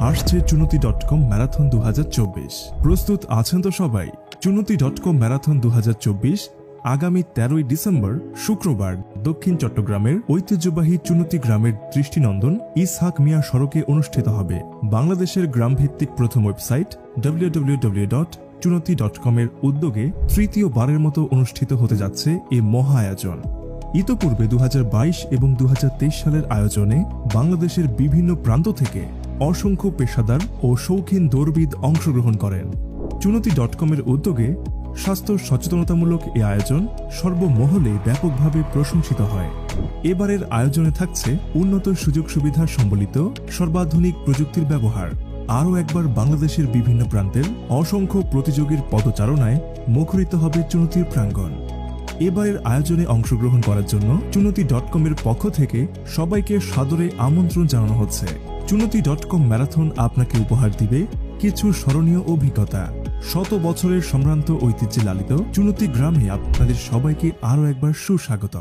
আসছে চুনতি.com ম্যারাথন 2024। প্রস্তুত আছেন তো সবাই? চুনতি.com ম্যারাথন 2024 আগামী 13ই ডিসেম্বর শুক্রবার দক্ষিণ চট্টগ্রামের ঐতিহ্যবাহী চুনতি গ্রামের দৃষ্টিনন্দন ইসহাক মিয়া সড়কে অনুষ্ঠিত হবে। বাংলাদেশের গ্রামভিত্তিক প্রথম ওয়েবসাইট www.chunoti.com এর উদ্যোগে তৃতীয়বারের মতো অনুষ্ঠিত হতে যাচ্ছে এই মহা আয়োজন। ইতোপূর্বে 2022 এবং 2023 সালের আয়োজনে বাংলাদেশের বিভিন্ন প্রান্ত থেকে অসংখ্য পেশাদার ও শৌখিন দৌড়বিদ অংশগ্রহণ করেন। চুনতি.com এর উদ্যোগে স্বাস্থ্য সচেতনতামূলক এই আয়োজন সর্বমহলে ব্যাপকভাবে প্রশংসিত হয়। এবারের আয়োজনে থাকছে উন্নত সুযোগ সুবিধা সম্বলিত সর্বাধুনিক প্রযুক্তির ব্যবহার। আরও একবার বাংলাদেশের বিভিন্ন প্রান্তের অসংখ্য প্রতিযোগীর পদচারণায় মুখরিত হবে চুনতির প্রাঙ্গণ। এবারের আয়োজনে অংশগ্রহণ করার জন্য চুনতি.com এর পক্ষ থেকে সবাইকে সাদরে আমন্ত্রণ জানানো হচ্ছে। চুনতি.com ম্যারাথন আপনাকে উপহার দিবে কিছু স্মরণীয় অভিজ্ঞতা। শত বছরের সম্ভ্রান্ত ঐতিহ্যে লালিত চুনতি গ্রামে আপনাদের সবাইকে আরও একবার সুস্বাগত।